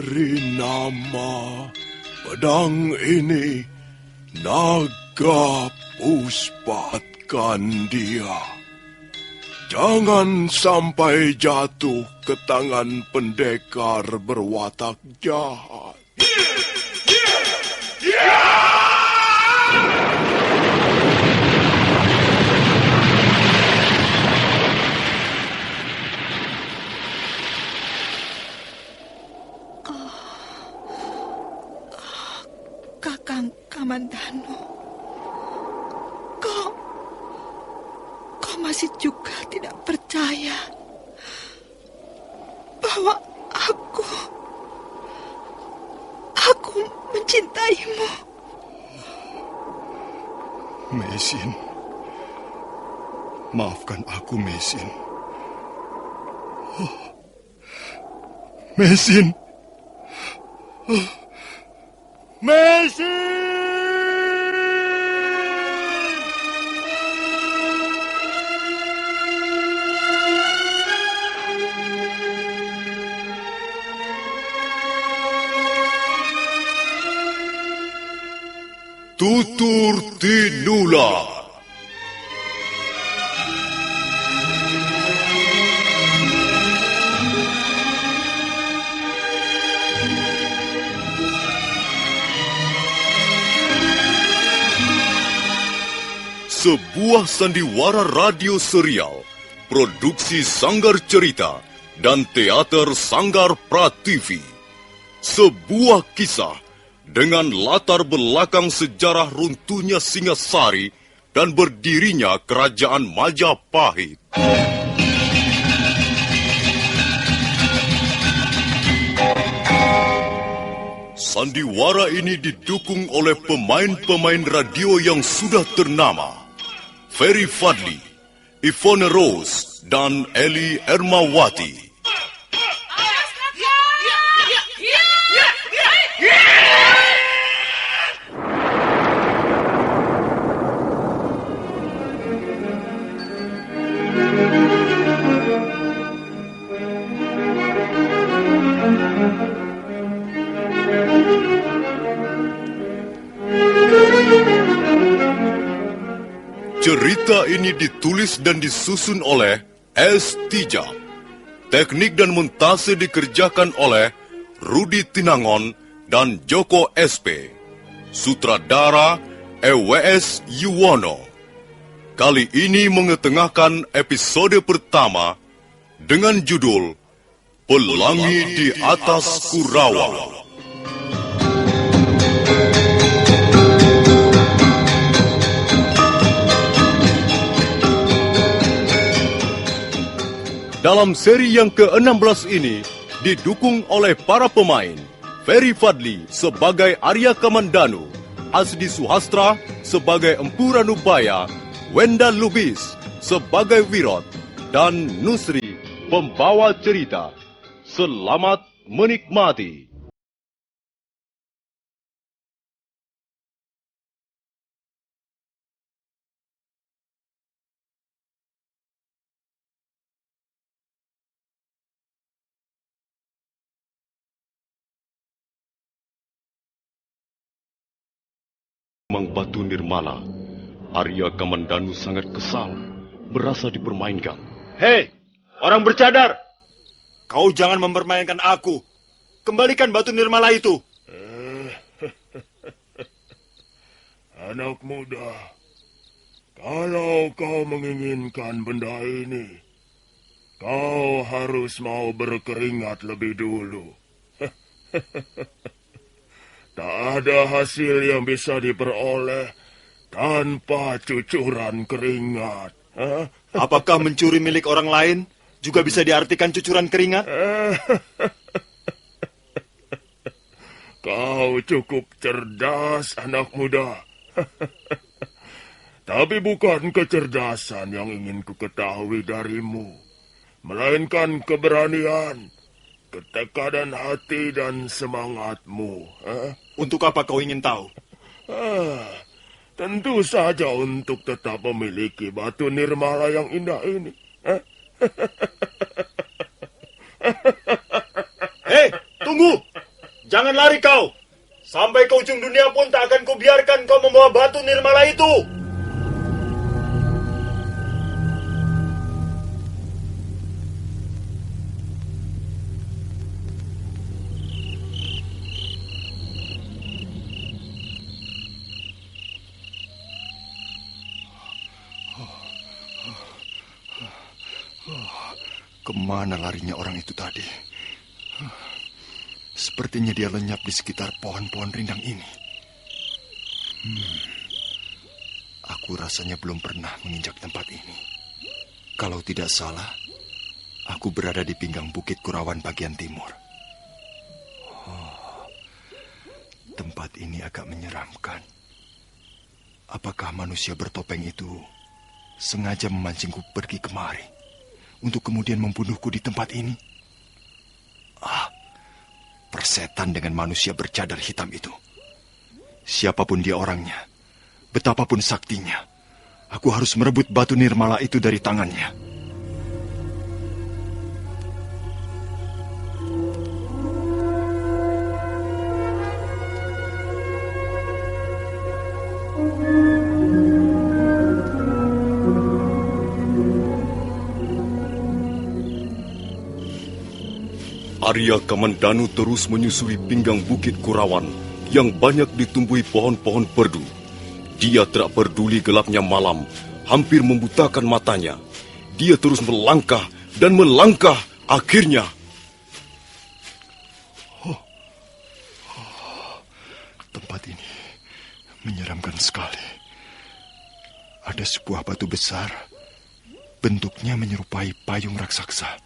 beri nama pedang ini Naga Puspatkan dia. Jangan sampai jatuh ke tangan pendekar berwatak jahat. Kakang Kamandanu, kau masih juga tidak percaya bahwa aku mencintaimu. Mesin, maafkan aku, Mesin. Mesin. Mesin! Tutur Tinula. Sebuah sandiwara radio serial, produksi Sanggar Cerita dan Teater Sanggar Prativi. Sebuah kisah dengan latar belakang sejarah runtuhnya Singasari dan berdirinya Kerajaan Majapahit. Sandiwara ini didukung oleh pemain-pemain radio yang sudah ternama. Ferry Fadli, Ivone Rose, dan Eli Ermawati. Cerita ini ditulis dan disusun oleh S. Tijab. Teknik dan montase dikerjakan oleh Rudi Tinangon dan Joko SP. Sutradara EWS Yuwono. Kali ini mengetengahkan episode pertama dengan judul Pelangi di Atas Kurawa. Dalam seri yang ke-16 ini, didukung oleh para pemain, Ferry Fadli sebagai Arya Kamandanu, Asdi Suhastra sebagai Empu Ranubaya, Wenda Lubis sebagai Wirot, dan Nusri, pembawa cerita. Selamat menikmati. Mang Batu Nirmala, Arya Kamandanu sangat kesal, merasa dipermainkan. Hei, orang bercadar! Kau jangan mempermainkan aku. Kembalikan Batu Nirmala itu. Anak muda, kalau kau menginginkan benda ini, kau harus mau berkeringat lebih dulu. Tak ada hasil yang bisa diperoleh tanpa cucuran keringat. Apakah mencuri milik orang lain juga bisa diartikan cucuran keringat? Kau cukup cerdas, anak muda. Tapi bukan kecerdasan yang ingin ku ketahui darimu, melainkan keberanian, ketekadan hati dan semangatmu. Untuk apa kau ingin tahu? Tentu saja untuk tetap memiliki Batu Nirmala yang indah ini. Hei, tunggu! Jangan lari kau. Sampai ke ujung dunia pun tak akan kubiarkan kau membawa batu nirmala itu. Kemana larinya orang itu tadi? Sepertinya dia lenyap di sekitar pohon-pohon rindang ini. Aku rasanya belum pernah menginjak tempat ini. Kalau tidak salah, aku berada di pinggang Bukit Kurawan bagian timur. Tempat ini agak menyeramkan. Apakah manusia bertopeng itu sengaja memancingku pergi kemari untuk kemudian membunuhku di tempat ini? Persetan dengan manusia bercadar hitam itu. Siapapun dia orangnya, betapapun saktinya, aku harus merebut batu nirmala itu dari tangannya. Arya Kamandanu terus menyusuri pinggang Bukit Kurawan yang banyak ditumbuhi pohon-pohon perdu. Dia tak peduli gelapnya malam, hampir membutakan matanya. Dia terus melangkah dan melangkah, akhirnya. Tempat ini menyeramkan sekali. Ada sebuah batu besar, bentuknya menyerupai payung raksasa.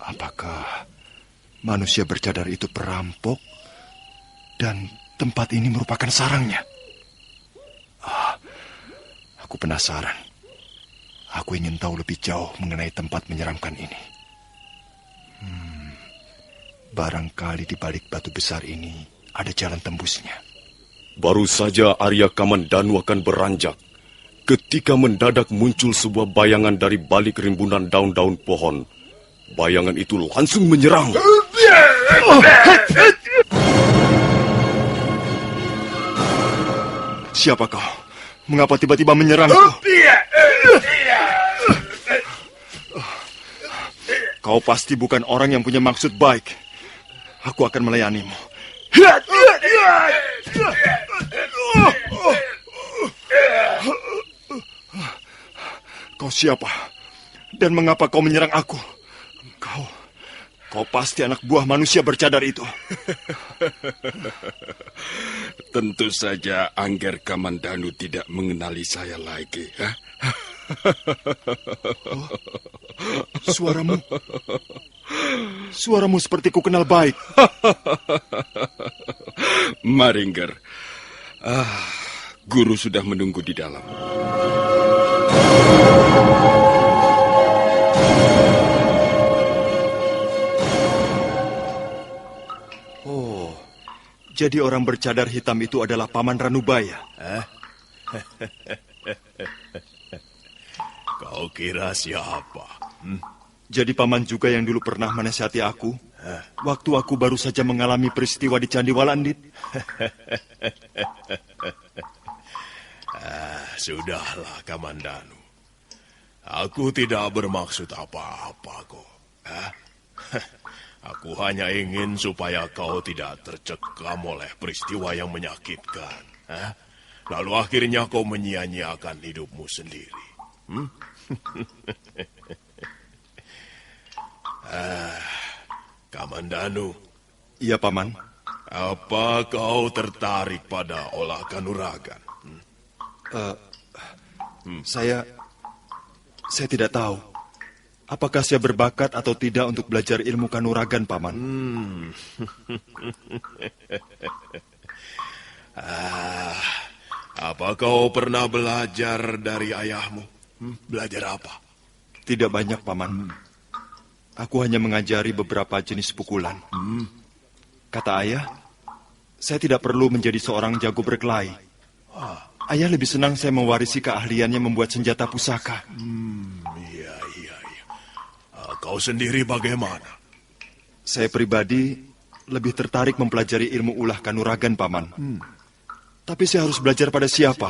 Apakah manusia bercadar itu perampok dan tempat ini merupakan sarangnya? Aku penasaran. Aku ingin tahu lebih jauh mengenai tempat menyeramkan ini. Barangkali di balik batu besar ini ada jalan tembusnya. Baru saja Arya Kamandanu akan beranjak, ketika mendadak muncul sebuah bayangan dari balik rimbunan daun-daun pohon. Bayangan itu langsung menyerang. Siapa kau? Mengapa tiba-tiba menyerangku? Kau pasti bukan orang yang punya maksud baik. Aku akan melayanimu. Kau siapa? Dan mengapa kau menyerang aku? Kau pasti anak buah manusia bercadar itu. Tentu saja Angger Kamandanu tidak mengenali saya lagi. Suaramu seperti ku kenal baik. Maringger, guru sudah menunggu di dalam. Jadi orang bercadar hitam itu adalah Paman Ranubaya. Kau kira siapa? Jadi Paman juga yang dulu pernah menasihati aku waktu aku baru saja mengalami peristiwa di Candi Walandit. Sudahlah, Kamandanu. Aku tidak bermaksud apa-apa kok. Aku hanya ingin supaya kau tidak tercekam oleh peristiwa yang menyakitkan. Lalu akhirnya kau menyia-nyiakan hidupmu sendiri. Kamandanu. Iya, Paman. Apa kau tertarik pada olah kanuragan? Saya tidak tahu. Apakah saya berbakat atau tidak untuk belajar ilmu kanuragan, Paman? Apa kau pernah belajar dari ayahmu? Belajar apa? Tidak banyak, Paman. Aku hanya mengajari beberapa jenis pukulan. Kata ayah, saya tidak perlu menjadi seorang jago berkelahi. Ayah lebih senang saya mewarisi keahliannya membuat senjata pusaka. Iya. Kau sendiri bagaimana? Saya pribadi lebih tertarik mempelajari ilmu ulah kanuragan, Paman. Tapi saya harus belajar pada siapa?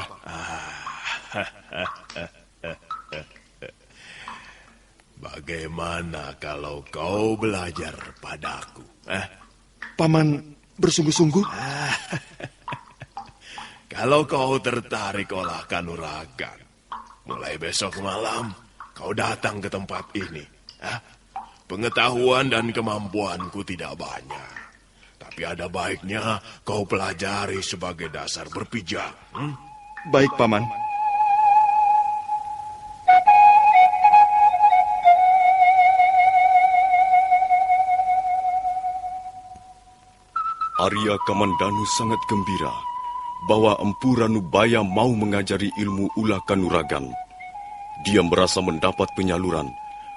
Bagaimana kalau kau belajar padaku? Paman bersungguh-sungguh? Kalau kau tertarik olah kanuragan, mulai besok malam kau datang ke tempat ini. Pengetahuan dan kemampuanku tidak banyak. Tapi ada baiknya kau pelajari sebagai dasar berpijak. Baik, Paman. Arya Kamandanu sangat gembira bahwa Empu Ranubaya mau mengajari ilmu ulah kanuragan. Dia merasa mendapat penyaluran,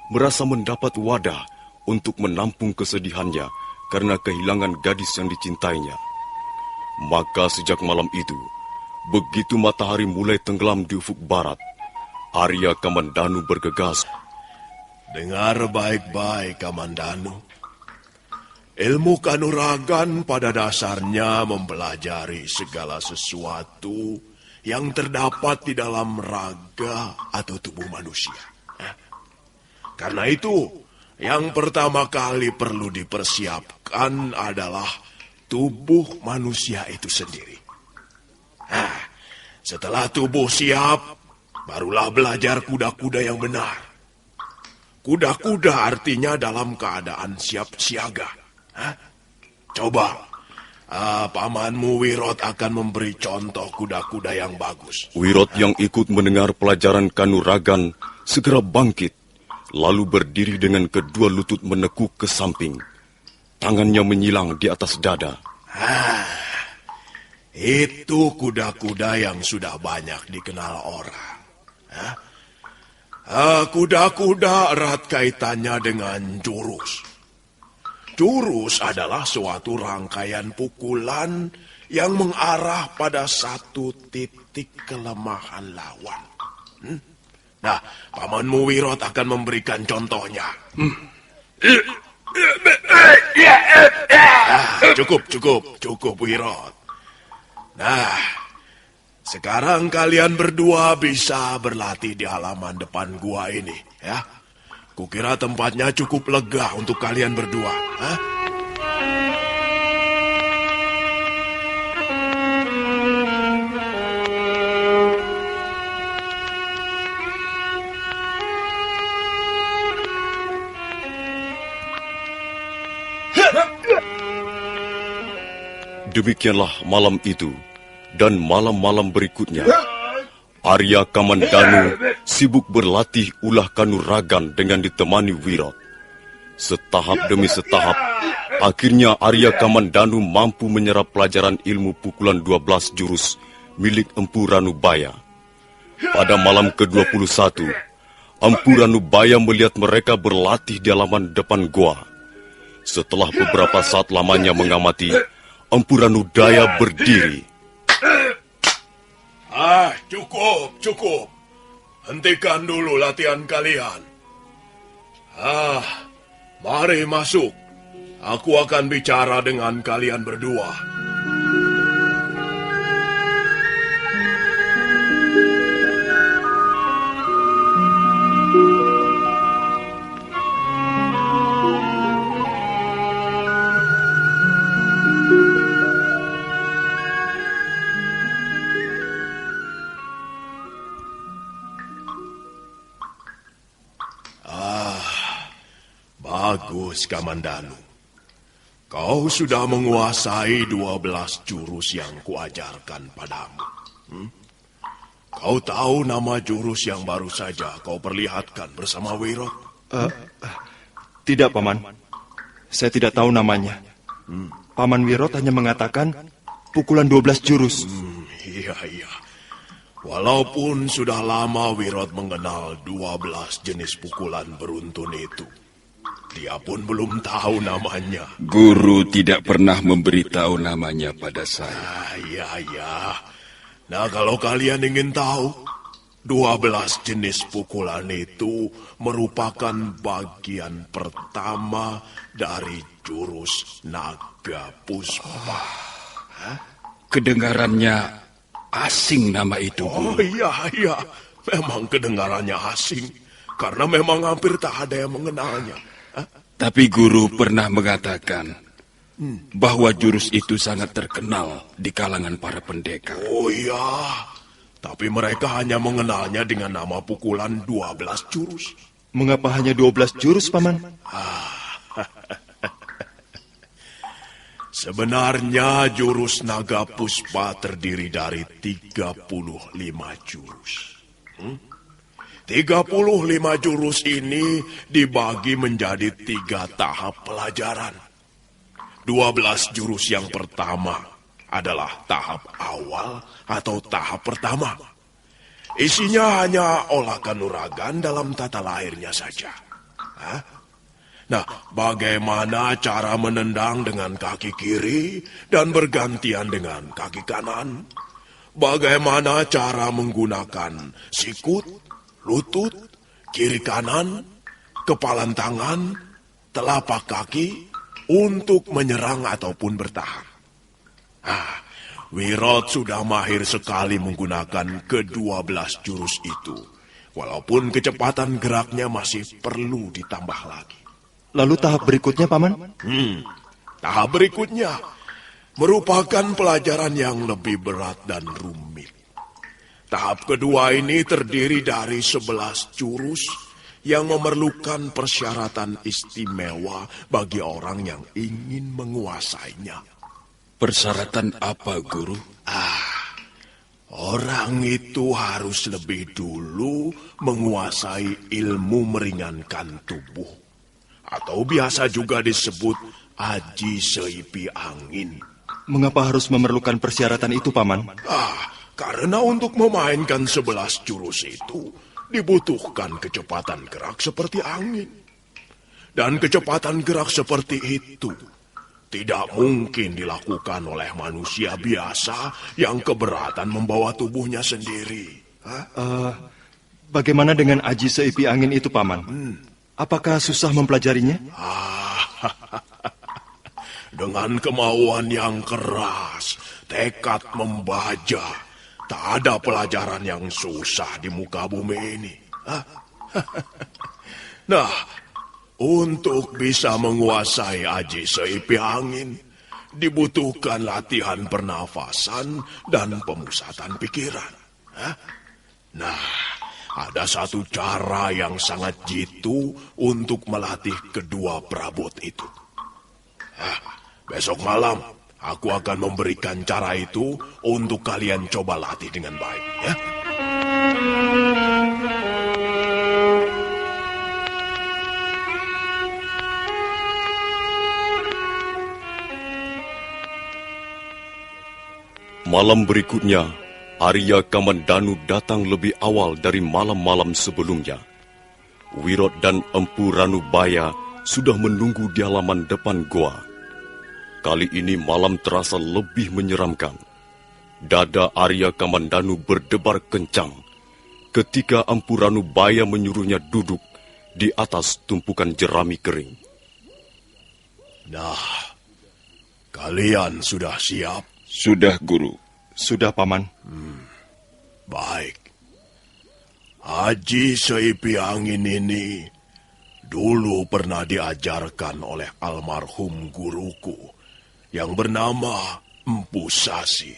merasa mendapat wadah untuk menampung kesedihannya karena kehilangan gadis yang dicintainya. Maka sejak malam itu, begitu matahari mulai tenggelam di ufuk barat, Arya Kamandanu bergegas. Dengar baik-baik, Kamandanu. Ilmu kanuragan pada dasarnya mempelajari segala sesuatu yang terdapat di dalam raga atau tubuh manusia. Karena itu, yang pertama kali perlu dipersiapkan adalah tubuh manusia itu sendiri. Setelah tubuh siap, barulah belajar kuda-kuda yang benar. Kuda-kuda artinya dalam keadaan siap siaga. Coba, pamanmu Wirot akan memberi contoh kuda-kuda yang bagus. Wirot yang ikut mendengar pelajaran kanuragan segera bangkit, lalu berdiri dengan kedua lutut menekuk ke samping. Tangannya menyilang di atas dada. Itu kuda-kuda yang sudah banyak dikenal orang. Kuda-kuda erat kaitannya dengan jurus. Jurus adalah suatu rangkaian pukulan yang mengarah pada satu titik kelemahan lawan. Nah, pamanmu Wirot akan memberikan contohnya. Cukup Wirot. Nah, sekarang kalian berdua bisa berlatih di halaman depan gua ini, ya. Kukira tempatnya cukup lega untuk kalian berdua. Demikianlah malam itu dan malam-malam berikutnya. Arya Kamandanu sibuk berlatih ulah kanuragan dengan ditemani Wirot. Setahap demi setahap, akhirnya Arya Kamandanu mampu menyerap pelajaran ilmu pukulan 12 jurus milik Empu Ranubaya. Pada malam ke-21, Empu Ranubaya melihat mereka berlatih di halaman depan goa. Setelah beberapa saat lamanya mengamati, Empu Ranubaya berdiri. Cukup. Hentikan dulu latihan kalian. Mari masuk. Aku akan bicara dengan kalian berdua. Bagus, Kamandanu. Kau sudah menguasai 12 jurus yang kuajarkan padamu. Kau tahu nama jurus yang baru saja kau perlihatkan bersama Wirot? Tidak, Paman. Saya tidak tahu namanya. Paman Wirot hanya mengatakan pukulan 12 jurus. Iya. Walaupun sudah lama Wirot mengenal 12 jenis pukulan beruntun itu, dia pun belum tahu namanya. Guru tidak pernah memberitahu namanya pada saya. Iya. Nah, kalau kalian ingin tahu, 12 jenis pukulan itu merupakan bagian pertama dari jurus naga puspa. Kedengarannya asing nama itu, Oh Guru. iya, memang kedengarannya asing, karena memang hampir tak ada yang mengenalnya. Tapi Guru pernah mengatakan bahwa jurus itu sangat terkenal di kalangan para pendekar. Oh iya, tapi mereka hanya mengenalnya dengan nama pukulan 12 jurus. Mengapa hanya 12 jurus, Paman? Sebenarnya jurus naga puspa terdiri dari 35 jurus. 35 jurus ini dibagi menjadi 3 tahap pelajaran. 12 jurus yang pertama adalah tahap awal atau tahap pertama. Isinya hanya olah kanuragan dalam tata lahirnya saja. Nah, bagaimana cara menendang dengan kaki kiri dan bergantian dengan kaki kanan? Bagaimana cara menggunakan sikut, lutut, kiri kanan, kepalan tangan, telapak kaki untuk menyerang ataupun bertahan? Wirot sudah mahir sekali menggunakan ke-12 jurus itu, walaupun kecepatan geraknya masih perlu ditambah lagi. Lalu tahap berikutnya, Paman? Tahap berikutnya merupakan pelajaran yang lebih berat dan rumit. Tahap kedua ini terdiri dari 11 jurus yang memerlukan persyaratan istimewa bagi orang yang ingin menguasainya. Persyaratan apa, Guru? Orang itu harus lebih dulu menguasai ilmu meringankan tubuh, atau biasa juga disebut aji seipi angin. Mengapa harus memerlukan persyaratan itu, Paman? Karena untuk memainkan 11 jurus itu dibutuhkan kecepatan gerak seperti angin. Dan kecepatan gerak seperti itu tidak mungkin dilakukan oleh manusia biasa yang keberatan membawa tubuhnya sendiri. Bagaimana dengan aji seipi angin itu, Paman? Apakah susah mempelajarinya? Dengan kemauan yang keras, tekad membaja, tak ada pelajaran yang susah di muka bumi ini. Nah, untuk bisa menguasai aji seipi angin, dibutuhkan latihan pernafasan dan pemusatan pikiran. Nah, ada satu cara yang sangat jitu untuk melatih kedua perabot itu. Besok malam, aku akan memberikan cara itu untuk kalian coba latih dengan baik, ya. Malam berikutnya, Arya Kamandanu datang lebih awal dari malam-malam sebelumnya. Wirot dan Empu Ranubaya sudah menunggu di halaman depan goa. Kali ini malam terasa lebih menyeramkan. Dada Arya Kamandanu berdebar kencang ketika Empu Ranubaya menyuruhnya duduk di atas tumpukan jerami kering. Nah, kalian sudah siap? Sudah, Guru. Sudah, Paman. Baik. Aji seipi angin ini dulu pernah diajarkan oleh almarhum guruku yang bernama Empu Sasi.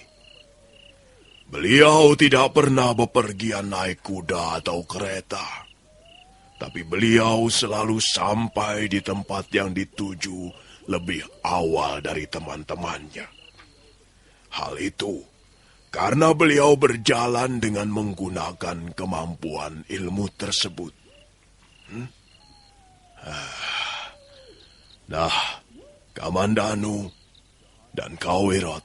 Beliau tidak pernah bepergian naik kuda atau kereta, tapi beliau selalu sampai di tempat yang dituju lebih awal dari teman-temannya. Hal itu karena beliau berjalan dengan menggunakan kemampuan ilmu tersebut. Nah, Kamandanu dan kau Wirot,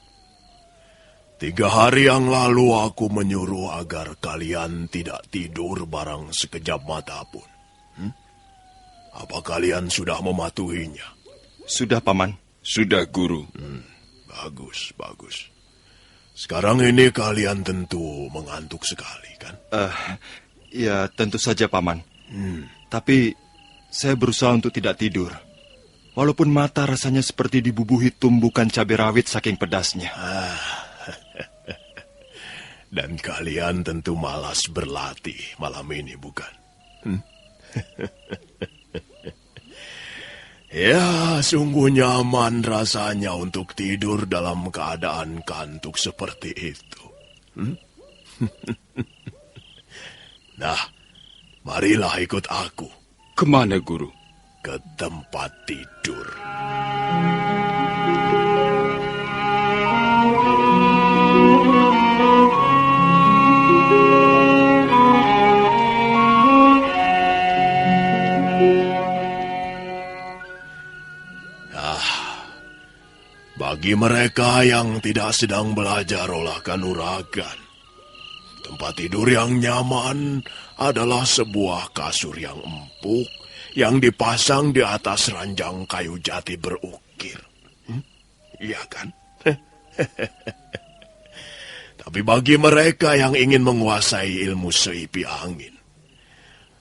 3 hari yang lalu aku menyuruh agar kalian tidak tidur barang sekejap mata pun. Apa kalian sudah mematuhinya? Sudah, Paman. Sudah, Guru. Bagus, bagus. Sekarang ini kalian tentu mengantuk sekali, kan? Ya, tentu saja, Paman. Tapi saya berusaha untuk tidak tidur. Walaupun mata rasanya seperti dibubuhi tumbukan cabai rawit saking pedasnya. Dan kalian tentu malas berlatih malam ini, bukan? Ya, sungguh nyaman rasanya untuk tidur dalam keadaan kantuk seperti itu. Nah, marilah ikut aku. Kemana, Guru? Ke tempat tidur. Bagi mereka yang tidak sedang belajar olah kanuragan, tempat tidur yang nyaman adalah sebuah kasur yang empuk yang dipasang di atas ranjang kayu jati berukir. Iya kan? Tapi bagi mereka yang ingin menguasai ilmu seipi angin,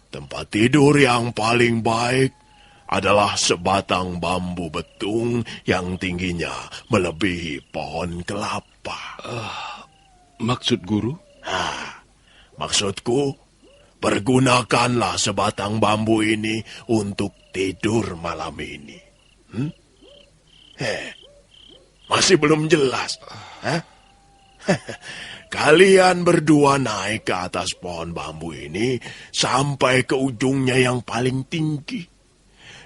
tempat tidur yang paling baik adalah sebatang bambu betung yang tingginya melebihi pohon kelapa. Maksud Guru? Maksudku, pergunakanlah sebatang bambu ini untuk tidur malam ini. Masih belum jelas? Kalian berdua naik ke atas pohon bambu ini sampai ke ujungnya yang paling tinggi.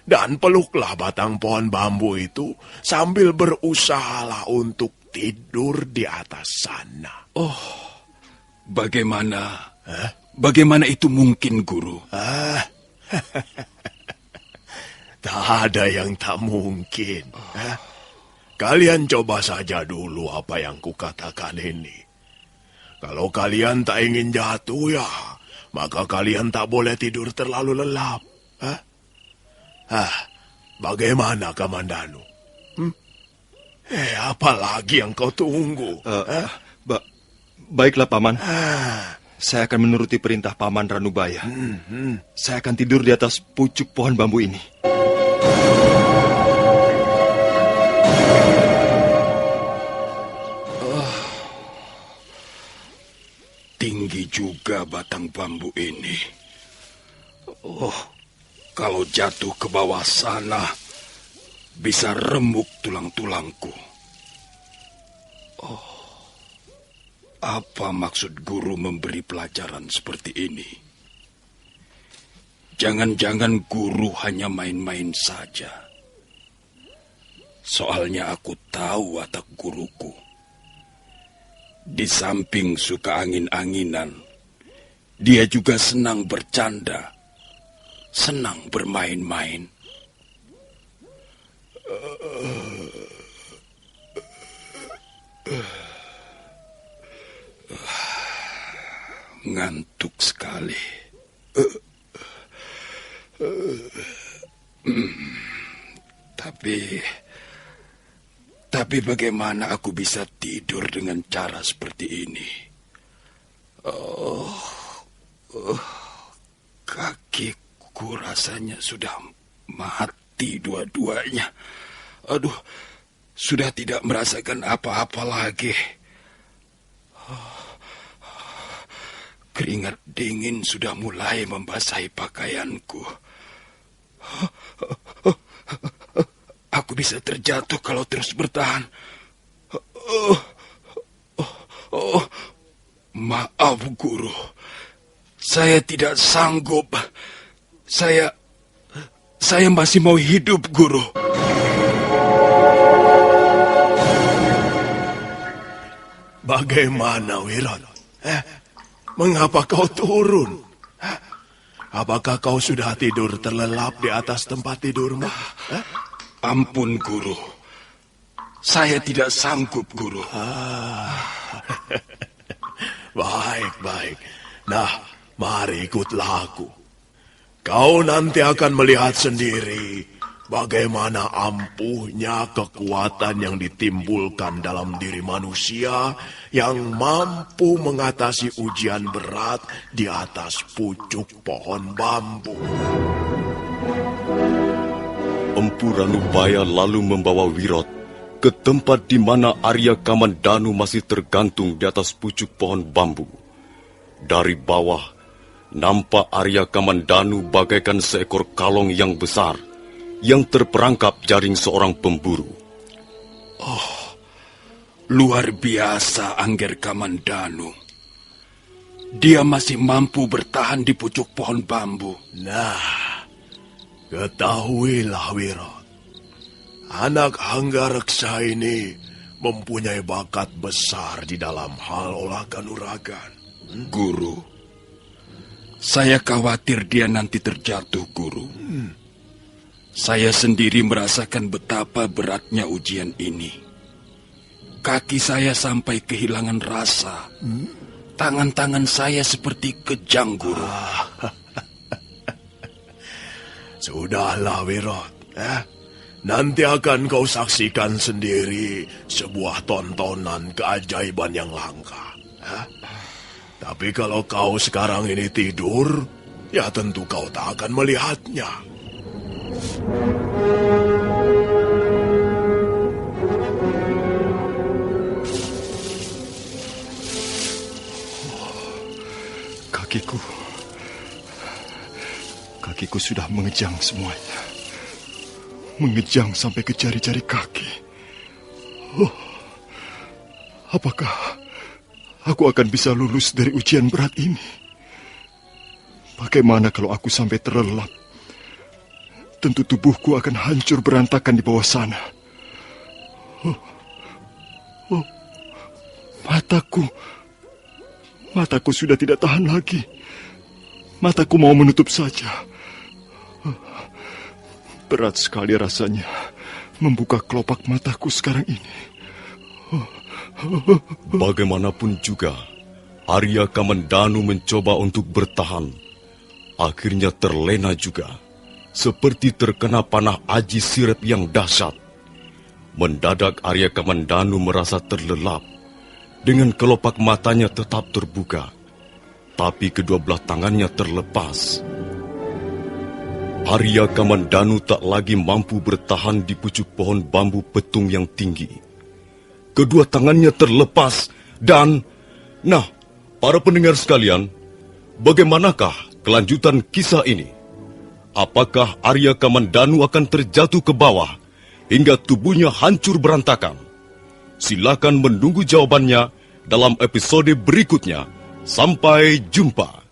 Dan peluklah batang pohon bambu itu sambil berusahalah untuk tidur di atas sana. Oh, bagaimana? Bagaimana itu mungkin, Guru? Tak ada yang tak mungkin. Kalian coba saja dulu apa yang kukatakan ini. Kalau kalian tak ingin jatuh ya, maka kalian tak boleh tidur terlalu lelap. Bagaimana, Kamandanu? Apalagi yang kau tunggu? Baiklah, Paman. Saya akan menuruti perintah Paman Ranubaya. Saya akan tidur di atas pucuk pohon bambu ini. Tinggi juga batang bambu ini. Kalau jatuh ke bawah sana, bisa remuk tulang-tulangku. Apa maksud Guru memberi pelajaran seperti ini? Jangan-jangan Guru hanya main-main saja. Soalnya aku tahu watak guruku. Di samping suka angin-anginan, dia juga senang bercanda. Senang bermain-main. Ngantuk sekali. Tapi bagaimana aku bisa tidur dengan cara seperti ini? Kakiku rasanya sudah mati dua-duanya. Aduh, sudah tidak merasakan apa-apa lagi. Keringat dingin sudah mulai membasahi pakaianku. Aku bisa terjatuh kalau terus bertahan. Maaf, Guru. Saya tidak sanggup. Saya masih mau hidup, Guru. Bagaimana, Wiron? Mengapa kau turun? Apakah kau sudah tidur terlelap di atas tempat tidurmu? Ampun, Guru. Saya tidak sanggup, Guru. Baik. Nah, mari ikutlah aku. Kau nanti akan melihat sendiri bagaimana ampuhnya kekuatan yang ditimbulkan dalam diri manusia yang mampu mengatasi ujian berat di atas pucuk pohon bambu. Empu Ranubaya lalu membawa Wirot ke tempat di mana Arya Kamandanu masih tergantung di atas pucuk pohon bambu. Dari bawah, nampak Arya Kamandanu bagaikan seekor kalong yang besar yang terperangkap jaring seorang pemburu. Oh, luar biasa Angger Kamandanu. Dia masih mampu bertahan di pucuk pohon bambu. Nah, ketahuilah Wirot. Anak Hanggareksa ini mempunyai bakat besar di dalam hal olah kanuragan. Guru, saya khawatir dia nanti terjatuh, Guru. Saya sendiri merasakan betapa beratnya ujian ini. Kaki saya sampai kehilangan rasa. Tangan-tangan saya seperti kejang, Guru. Sudahlah, Wirot. Nanti akan kau saksikan sendiri sebuah tontonan keajaiban yang langka. Tapi kalau kau sekarang ini tidur, ya tentu kau tak akan melihatnya. Kakiku sudah mengejang semuanya. Mengejang sampai ke jari-jari kaki. Apakah aku akan bisa lulus dari ujian berat ini? Bagaimana kalau aku sampai terlelap? Tentu tubuhku akan hancur berantakan di bawah sana. Mataku sudah tidak tahan lagi. Mataku mau menutup saja. Berat sekali rasanya membuka kelopak mataku sekarang ini. Bagaimanapun juga, Arya Kamandanu mencoba untuk bertahan. Akhirnya terlena juga, seperti terkena panah aji sirep yang dahsyat. Mendadak Arya Kamandanu merasa terlelap. Dengan kelopak matanya tetap terbuka, tapi kedua belah tangannya terlepas. Arya Kamandanu tak lagi mampu bertahan di pucuk pohon bambu petung yang tinggi. Kedua tangannya terlepas dan... Nah, para pendengar sekalian, bagaimanakah kelanjutan kisah ini? Apakah Arya Kamandanu akan terjatuh ke bawah hingga tubuhnya hancur berantakan? Silakan menunggu jawabannya dalam episode berikutnya. Sampai jumpa.